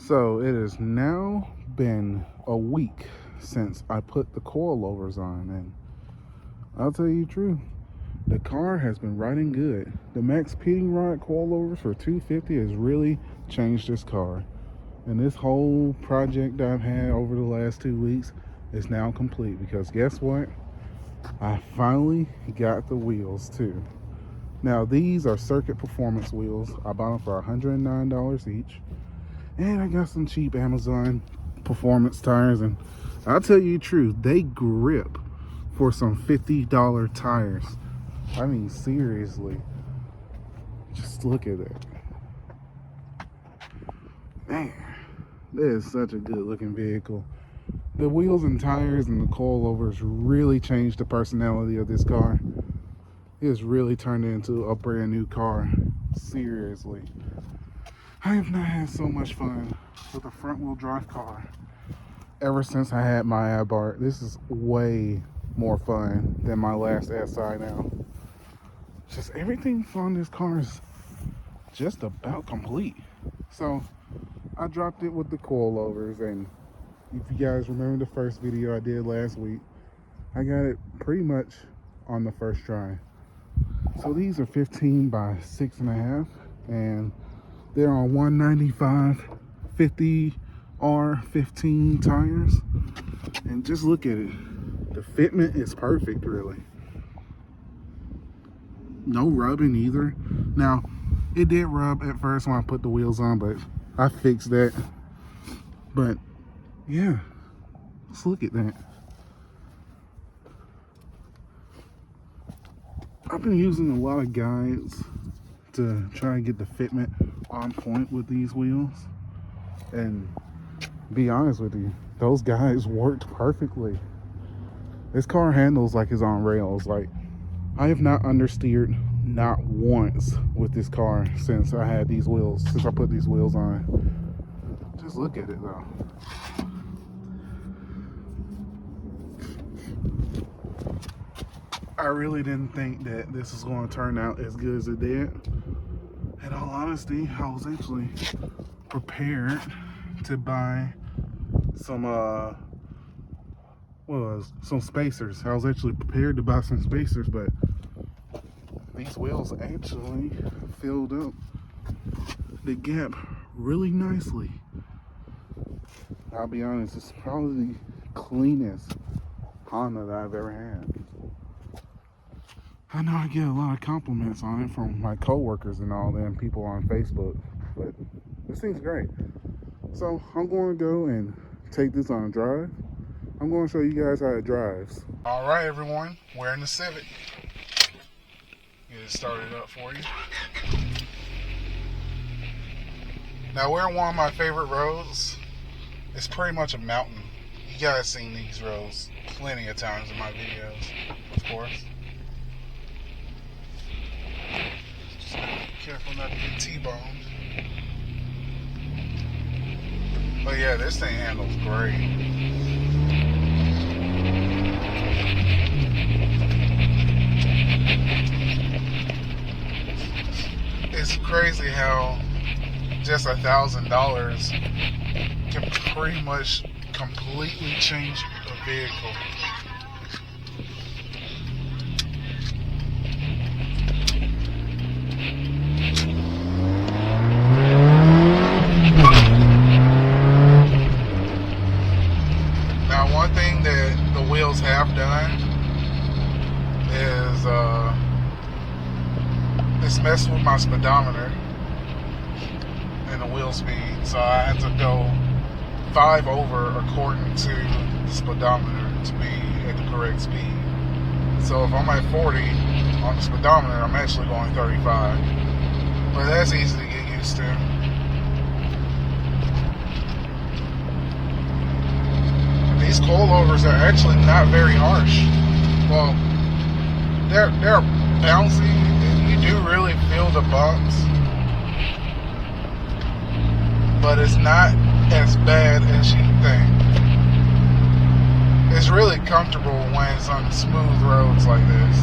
So it has now been a week since I put the coilovers on, and I'll tell you the truth, the car has been riding good. The Maxpeedingrods coilovers for $250 has really changed this car. And this whole project I've had over the last 2 weeks is now complete, because guess what? I finally got the wheels too. Now these are Circuit Performance wheels. I bought them for $109 each. And I got some cheap Amazon performance tires, and I'll tell you the truth, they grip for some $50 tires. I mean, seriously, just look at it. Man, that is such a good looking vehicle. The wheels and tires and the coilovers really changed the personality of this car. It has really turned it into a brand new car. Seriously. I have not had so much fun with a front wheel drive car ever since I had my Abarth. This is way more fun than my last SI now. Just everything on this car is just about complete. So I dropped it with the coilovers, and if you guys remember the first video I did last week, I got it pretty much on the first try. So these are 15 by 6.5, and they're on 195 50R15 tires. And just look at it. The fitment is perfect, really. No rubbing either. Now, it did rub at first when I put the wheels on, but I fixed that. But yeah, let's look at that. I've been using a lot of guides to try and get the fitment on point with these wheels, and be honest with you, those guides worked perfectly. This car handles like it's on rails. Like, I have not understeered not once with this car since I had these wheels, since I put these wheels on. Just look at it though. I really didn't think that this was going to turn out as good as it did. In all honesty, I was actually prepared to buy some some spacers. I was actually prepared to buy some spacers, but these wheels actually filled up the gap really nicely. I'll be honest, it's probably the cleanest Honda that I've ever had. I know I get a lot of compliments on it from my coworkers and all them people on Facebook, but this thing's great. So I'm going to go and take this on a drive. I'm going to show you guys how it drives. All right, everyone, we're in the Civic. Get it started up for you. Now we're on one of my favorite roads. It's pretty much a mountain. You guys seen these roads plenty of times in my videos, of course. Just gotta be careful not to get T-boned. But yeah, this thing handles great. It's crazy how just $1,000 can pretty much completely change a vehicle. Now, one thing that the wheels have done is it's messed with my speedometer and the wheel speed, so I had to go 5 over according to the speedometer to be at the correct speed. So if I'm at 40 on the speedometer, I'm actually going 35. But that's easy to get used to. These coilovers are actually not very harsh. Well, they're bouncy, and you do really feel the bumps, but it's not as bad as you think. It's really comfortable when it's on smooth roads like this.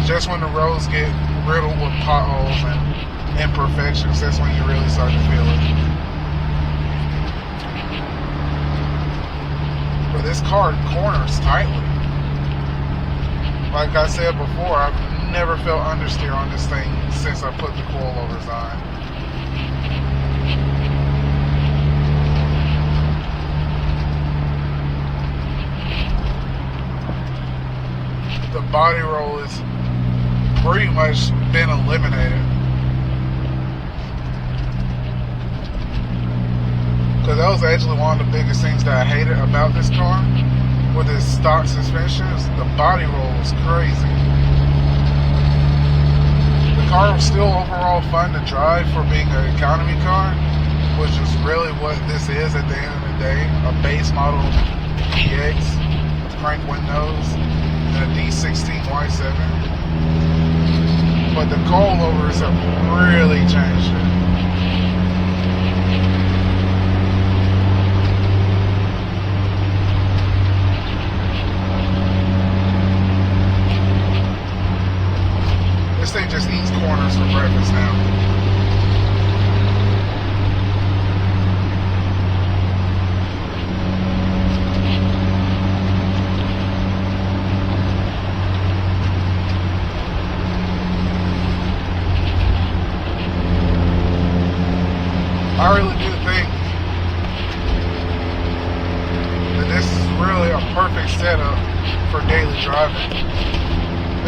Just when the roads get riddled with potholes and imperfections, that's when you really start to feel it. But this car corners tightly. Like I said before, I've never felt understeer on this thing since I put the coilovers on. The body roll has pretty much been eliminated. Because that was actually one of the biggest things that I hated about this car. With its stock suspensions, the body roll was crazy. The car was still overall fun to drive for being an economy car, which is really what this is at the end of the day. A base model EX with crank windows and a D16Y7. But the coilovers have really changed it. This thing just eats corners for breakfast now. I really do think that this is really a perfect setup for daily driving.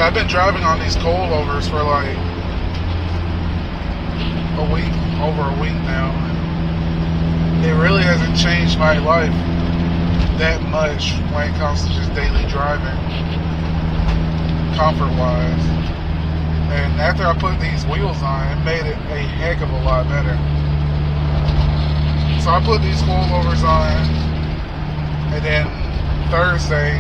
I've been driving on these coilovers for like over a week now. And it really hasn't changed my life that much when it comes to just daily driving, comfort-wise. And after I put these wheels on, it made it a heck of a lot better. So I put these coilovers on, and then Thursday,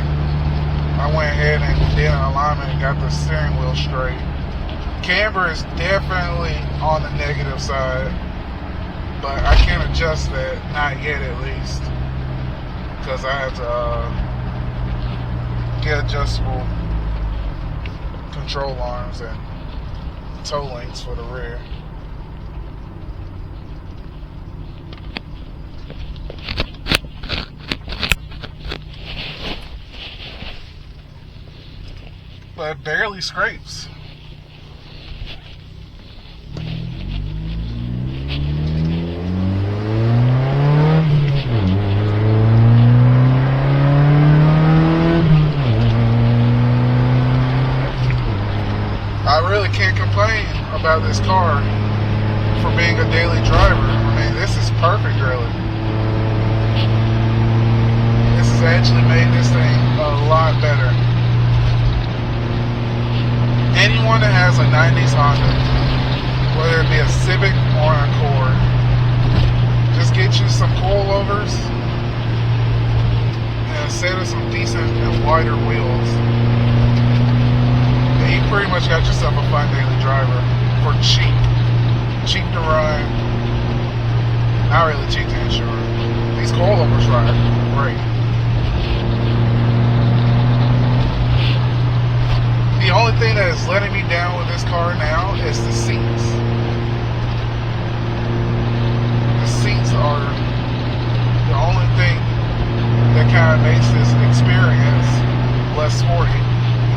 I went ahead and did an alignment and got the steering wheel straight. Camber is definitely on the negative side, but I can't adjust that, not yet at least, because I have to get adjustable control arms and toe links for the rear. But it barely scrapes. I really can't complain about this car for being a daily driver. I mean, this is perfect, really. This has actually made this thing a lot better. Anyone that has a 90s Honda, whether it be a Civic or an Accord, just get you some coilovers and a set of some decent and wider wheels, and you pretty much got yourself a fun daily driver for cheap to run, not really cheap to insure. These coilovers ride great. The only thing that is letting me down with this car now is the seats. The seats are the only thing that kind of makes this experience less sporty,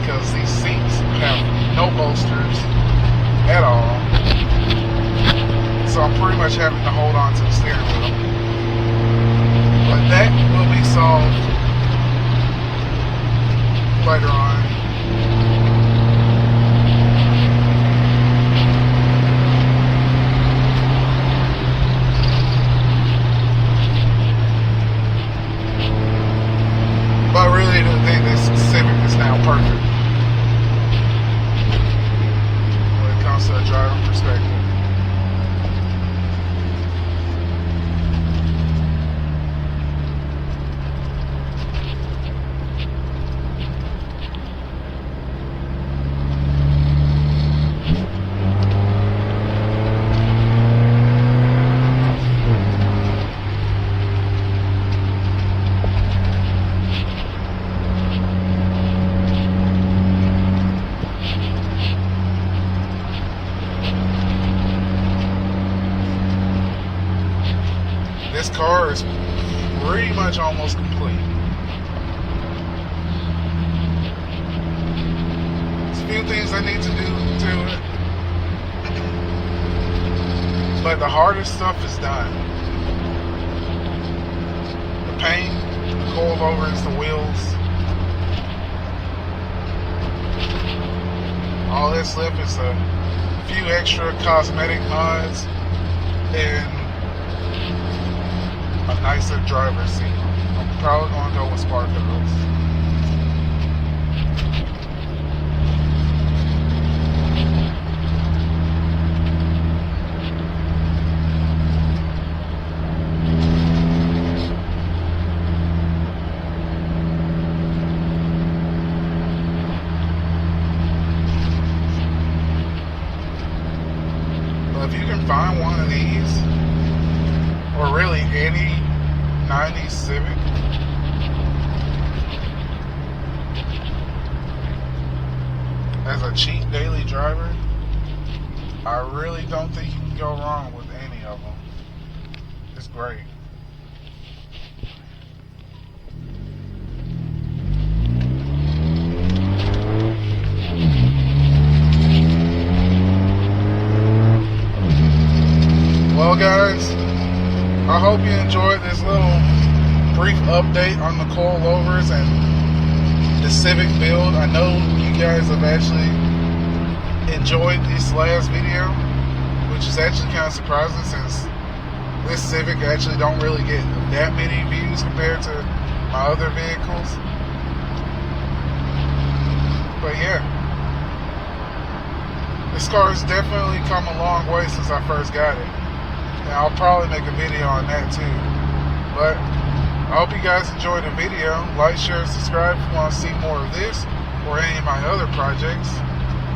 because these seats have no bolsters at all. So I'm pretty much having to hold on to the steering wheel. But that will be solved later on. But I really do think this Civic is now perfect when it comes to a driving perspective. this car is pretty much almost complete. There's a few things I need to do to it, but the hardest stuff is done. The paint, the coilovers, the wheels. All that's left is a few extra cosmetic mods and a nicer driver's seat. I'm probably going to go with sparklers. If you can find one of these, or really any 90s Civic, as a cheap daily driver, I really don't think you can go wrong with any of them. It's great. Well guys, I hope you enjoyed this little brief update on the coilovers and the Civic build. I know you guys have actually enjoyed this last video, which is actually kind of surprising since this Civic actually don't really get that many views compared to my other vehicles. But yeah, this car has definitely come a long way since I first got it. And I'll probably make a video on that too. But I hope you guys enjoyed the video. Like, share, subscribe if you want to see more of this or any of my other projects.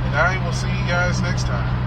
And I will see you guys next time.